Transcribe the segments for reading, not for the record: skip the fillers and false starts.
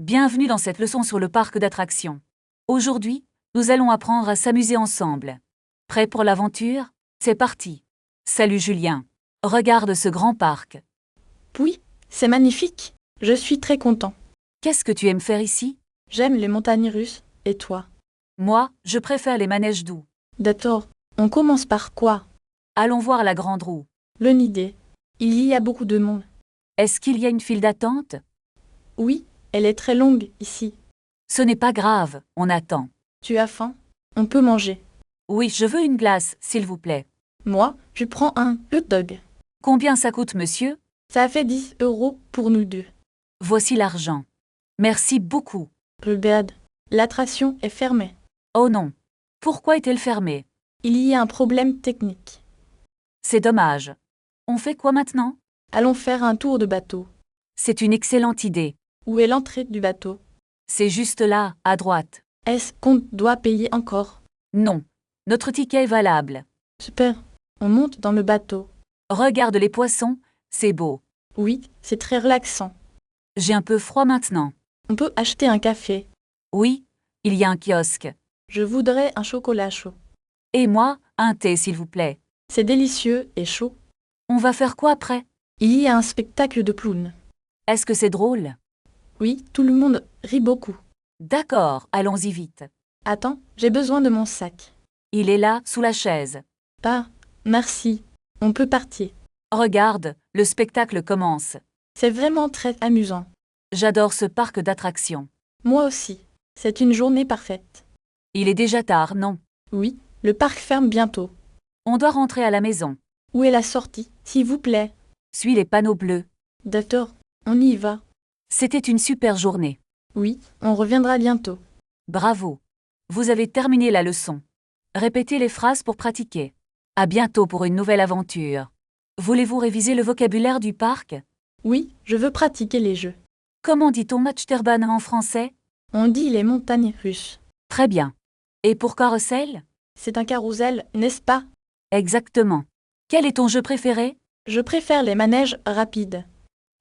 Bienvenue dans cette leçon sur le parc d'attractions. Aujourd'hui, nous allons apprendre à s'amuser ensemble. Prêt pour l'aventure? C'est parti. Salut Julien. Regarde ce grand parc. Oui, c'est magnifique. Je suis très content. Qu'est-ce que tu aimes faire ici? J'aime les montagnes russes. Et toi? Moi, je préfère les manèges doux. D'accord. On commence par quoi? Allons voir la grande roue. Bonne idée. Il y a beaucoup de monde. Est-ce qu'il y a une file d'attente? Oui, elle est très longue ici. Ce n'est pas grave, on attend. Tu as faim? On peut manger. Oui, je veux une glace, s'il vous plaît. Moi, je prends un hot dog. Combien ça coûte, monsieur? Ça fait 10 € pour nous deux. Voici l'argent. Merci beaucoup. Regarde, l'attraction est fermée. Oh non. Pourquoi est-elle fermée? Il y a un problème technique. C'est dommage. On fait quoi maintenant? Allons faire un tour de bateau. C'est une excellente idée. Où est l'entrée du bateau? C'est juste là, à droite. Est-ce qu'on doit payer encore? Non. Notre ticket est valable. Super. On monte dans le bateau. Regarde les poissons, c'est beau. Oui, c'est très relaxant. J'ai un peu froid maintenant. On peut acheter un café. Oui, il y a un kiosque. Je voudrais un chocolat chaud. Et moi, un thé, s'il vous plaît. C'est délicieux et chaud. On va faire quoi après? Il y a un spectacle de clowns. Est-ce que c'est drôle? Oui, tout le monde rit beaucoup. D'accord, allons-y vite. Attends, j'ai besoin de mon sac. Il est là, sous la chaise. Ah, merci. On peut partir. Regarde, le spectacle commence. C'est vraiment très amusant. J'adore ce parc d'attractions. Moi aussi. C'est une journée parfaite. Il est déjà tard, non? Oui, le parc ferme bientôt. On doit rentrer à la maison. Où est la sortie, s'il vous plaît? Suis les panneaux bleus. D'accord, on y va. C'était une super journée. Oui, on reviendra bientôt. Bravo. Vous avez terminé la leçon. Répétez les phrases pour pratiquer. À bientôt pour une nouvelle aventure. Voulez-vous réviser le vocabulaire du parc? Oui, je veux pratiquer les jeux. Comment dit-on Matchterban en français? On dit les montagnes russes. Très bien. Et pour carrousel? C'est un carrousel, n'est-ce pas? Exactement. Quel est ton jeu préféré? Je préfère les manèges rapides.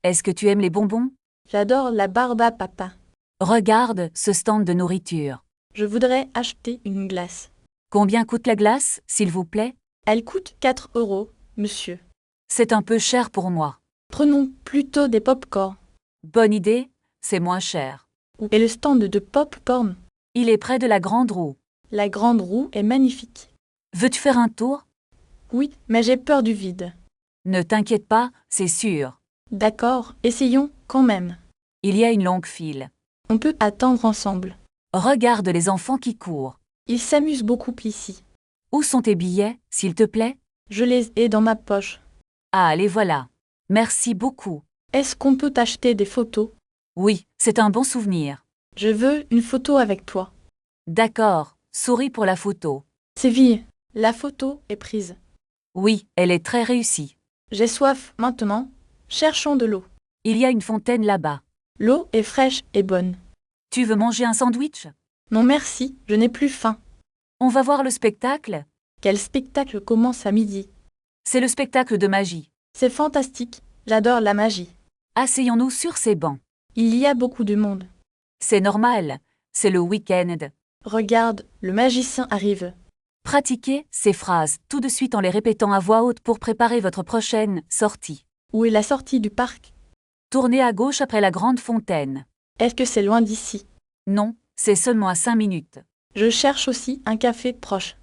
Est-ce que tu aimes les bonbons? J'adore la barbe à papa. Regarde ce stand de nourriture. Je voudrais acheter une glace. Combien coûte la glace, s'il vous plaît? Elle coûte 4 €, monsieur. C'est un peu cher pour moi. Prenons plutôt des pop-corn. Bonne idée, c'est moins cher. Où est le stand de pop-corn? Il est près de la grande roue. La grande roue est magnifique. Veux-tu faire un tour? Oui, mais j'ai peur du vide. Ne t'inquiète pas, c'est sûr. D'accord, essayons quand même. Il y a une longue file. On peut attendre ensemble. Regarde les enfants qui courent. Ils s'amusent beaucoup ici. Où sont tes billets, s'il te plaît? Je les ai dans ma poche. Ah, les voilà. Merci beaucoup. Est-ce qu'on peut acheter des photos? Oui, c'est un bon souvenir. Je veux une photo avec toi. D'accord, souris pour la photo. Séville, la photo est prise. Oui, elle est très réussie. J'ai soif maintenant. Cherchons de l'eau. Il y a une fontaine là-bas. L'eau est fraîche et bonne. Tu veux manger un sandwich? Non merci, je n'ai plus faim. On va voir le spectacle? Quel spectacle commence à midi? C'est le spectacle de magie. C'est fantastique, j'adore la magie. Asseyons-nous sur ces bancs. Il y a beaucoup de monde. C'est normal, c'est le week-end. Regarde, le magicien arrive. Pratiquez ces phrases tout de suite en les répétant à voix haute pour préparer votre prochaine sortie. Où est la sortie du parc? Tournez à gauche après la grande fontaine. Est-ce que c'est loin d'ici? Non, c'est seulement à 5 minutes. Je cherche aussi un café proche.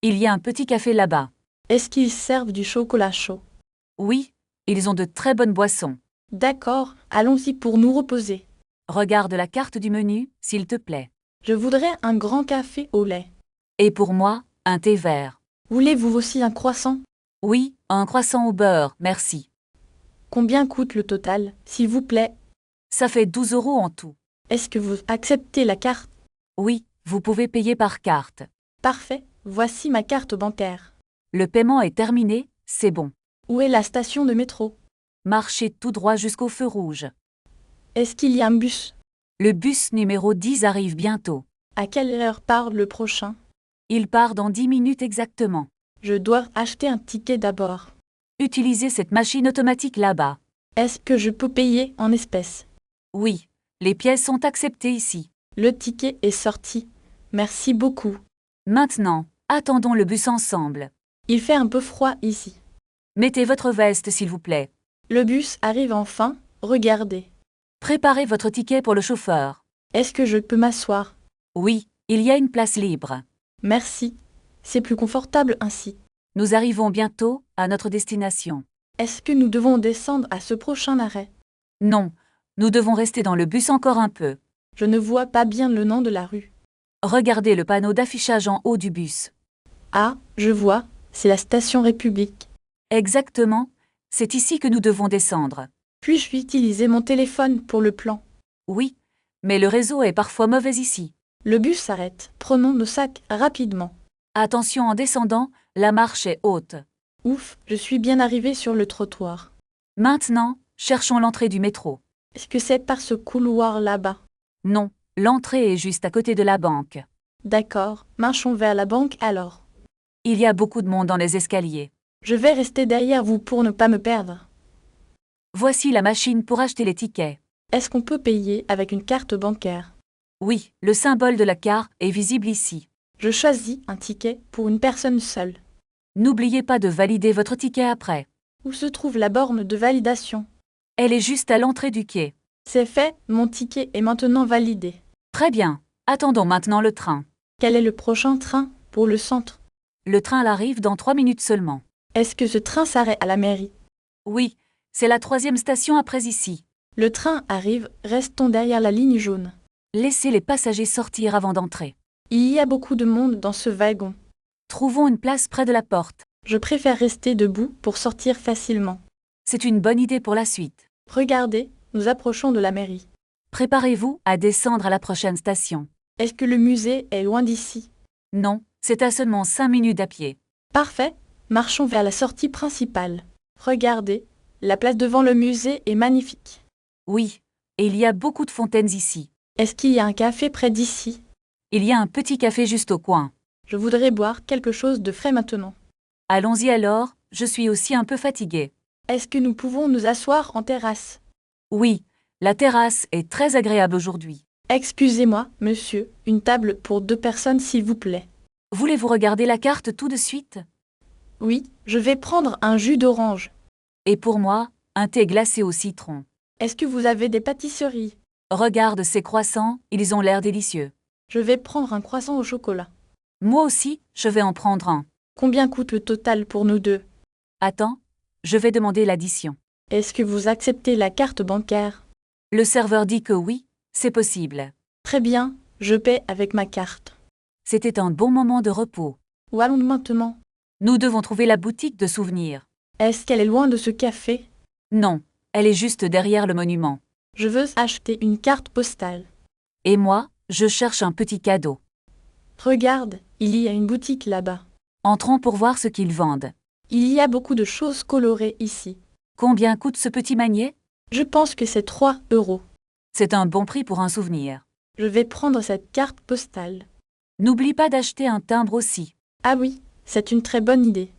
Il y a un petit café là-bas. Est-ce qu'ils servent du chocolat chaud? Oui, ils ont de très bonnes boissons. D'accord, allons-y pour nous reposer. Regarde la carte du menu, s'il te plaît. Je voudrais un grand café au lait. Et pour moi, un thé vert. Voulez-vous aussi un croissant? Oui, un croissant au beurre, merci. Combien coûte le total, s'il vous plaît? Ça fait 12 € en tout. Est-ce que vous acceptez la carte? Oui, vous pouvez payer par carte. Parfait, voici ma carte bancaire. Le paiement est terminé, c'est bon. Où est la station de métro? Marchez tout droit jusqu'au feu rouge. Est-ce qu'il y a un bus? Le bus numéro 10 arrive bientôt. À quelle heure part le prochain? Il part dans 10 minutes exactement. Je dois acheter un ticket d'abord. Utilisez cette machine automatique là-bas. Est-ce que je peux payer en espèces? Oui, Les pièces sont acceptées ici. Le ticket est sorti. Merci beaucoup. Maintenant, attendons le bus ensemble. Il fait un peu froid ici. Mettez votre veste s'il vous plaît. Le bus arrive enfin, regardez. Préparez votre ticket pour le chauffeur. Est-ce que je peux m'asseoir? Oui, il y a une place libre. Merci. C'est plus confortable ainsi. Nous arrivons bientôt à notre destination. Est-ce que nous devons descendre à ce prochain arrêt? Non, nous devons rester dans le bus encore un peu. Je ne vois pas bien le nom de la rue. Regardez le panneau d'affichage en haut du bus. Ah, je vois, c'est la station République. Exactement, c'est ici que nous devons descendre. Puis-je utiliser mon téléphone pour le plan? Oui, mais le réseau est parfois mauvais ici. Le bus s'arrête. Prenons nos sacs rapidement. Attention en descendant, la marche est haute. Ouf, je suis bien arrivé sur le trottoir. Maintenant, cherchons l'entrée du métro. Est-ce que c'est par ce couloir là-bas? Non, l'entrée est juste à côté de la banque. D'accord, marchons vers la banque alors. Il y a beaucoup de monde dans les escaliers. Je vais rester derrière vous pour ne pas me perdre. Voici la machine pour acheter les tickets. Est-ce qu'on peut payer avec une carte bancaire? Oui, le symbole de la carte est visible ici. Je choisis un ticket pour une personne seule. N'oubliez pas de valider votre ticket après. Où se trouve la borne de validation? Elle est juste à l'entrée du quai. C'est fait, mon ticket est maintenant validé. Très bien, attendons maintenant le train. Quel est le prochain train pour le centre? Le train arrive dans 3 minutes seulement. Est-ce que ce train s'arrête à la mairie? Oui, c'est la 3e station après ici. Le train arrive, restons derrière la ligne jaune. Laissez les passagers sortir avant d'entrer. Il y a beaucoup de monde dans ce wagon. Trouvons une place près de la porte. Je préfère rester debout pour sortir facilement. C'est une bonne idée pour la suite. Regardez, nous approchons de la mairie. Préparez-vous à descendre à la prochaine station. Est-ce que le musée est loin d'ici? Non, c'est à seulement 5 minutes à pied. Parfait, marchons vers la sortie principale. Regardez, la place devant le musée est magnifique. Oui, et il y a beaucoup de fontaines ici. Est-ce qu'il y a un café près d'ici? Il y a un petit café juste au coin. Je voudrais boire quelque chose de frais maintenant. Allons-y alors, je suis aussi un peu fatiguée. Est-ce que nous pouvons nous asseoir en terrasse? Oui, la terrasse est très agréable aujourd'hui. Excusez-moi, monsieur, une table pour 2 personnes s'il vous plaît. Voulez-vous regarder la carte tout de suite? Oui, je vais prendre un jus d'orange. Et pour moi, un thé glacé au citron. Est-ce que vous avez des pâtisseries? Regarde ces croissants, ils ont l'air délicieux. Je vais prendre un croissant au chocolat. Moi aussi, je vais en prendre un. Combien coûte le total pour nous deux? Attends, je vais demander l'addition. Est-ce que vous acceptez la carte bancaire? Le serveur dit que oui, c'est possible. Très bien, je paie avec ma carte. C'était un bon moment de repos. Où allons-nous maintenant? Nous devons trouver la boutique de souvenirs. Est-ce qu'elle est loin de ce café? Non, elle est juste derrière le monument. Je veux acheter une carte postale. Et moi, je cherche un petit cadeau. Regarde, il y a une boutique là-bas. Entrons pour voir ce qu'ils vendent. Il y a beaucoup de choses colorées ici. Combien coûte ce petit maniet? Je pense que c'est 3 euros. C'est un bon prix pour un souvenir. Je vais prendre cette carte postale. N'oublie pas d'acheter un timbre aussi. Ah oui, c'est une très bonne idée.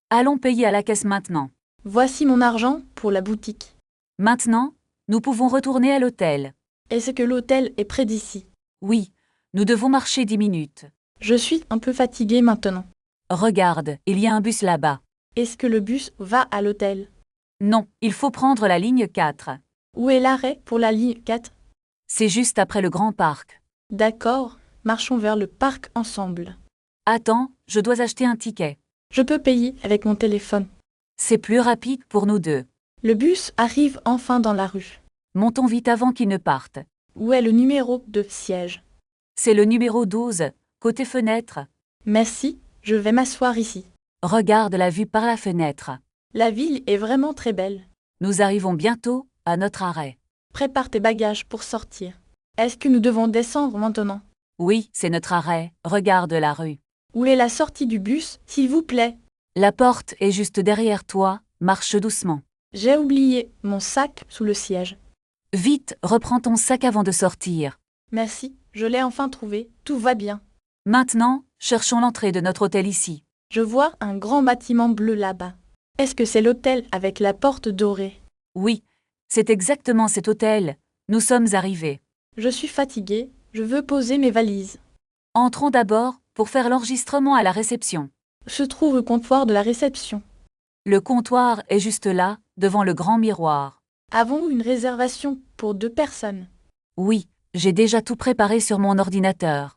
Allons payer à la caisse maintenant. Voici mon argent pour la boutique. Maintenant, nous pouvons retourner à l'hôtel. Est-ce que l'hôtel est près d'ici? Oui, nous devons marcher 10 minutes. Je suis un peu fatiguée maintenant. Regarde, il y a un bus là-bas. Est-ce que le bus va à l'hôtel? Non, il faut prendre la ligne 4. Où est l'arrêt pour la ligne 4? C'est juste après le grand parc. D'accord, marchons vers le parc ensemble. Attends, je dois acheter un ticket. Je peux payer avec mon téléphone. C'est plus rapide pour nous deux. Le bus arrive enfin dans la rue. Montons vite avant qu'il ne parte. Où est le numéro de siège? C'est le numéro 12, côté fenêtre. Merci, je vais m'asseoir ici. Regarde la vue par la fenêtre. La ville est vraiment très belle. Nous arrivons bientôt à notre arrêt. Prépare tes bagages pour sortir. Est-ce que nous devons descendre maintenant? Oui, c'est notre arrêt. Regarde la rue. Où est la sortie du bus, s'il vous plaît? La porte est juste derrière toi. Marche doucement. J'ai oublié mon sac sous le siège. Vite, reprends ton sac avant de sortir. Merci, je l'ai enfin trouvé, tout va bien. Maintenant, cherchons l'entrée de notre hôtel ici. Je vois un grand bâtiment bleu là-bas. Est-ce que c'est l'hôtel avec la porte dorée? Oui, c'est exactement cet hôtel. Nous sommes arrivés. Je suis fatiguée, je veux poser mes valises. Entrons d'abord pour faire l'enregistrement à la réception. Se trouve le comptoir de la réception. Le comptoir est juste là, devant le grand miroir. Avons-nous une réservation pour 2 personnes? Oui, j'ai déjà tout préparé sur mon ordinateur.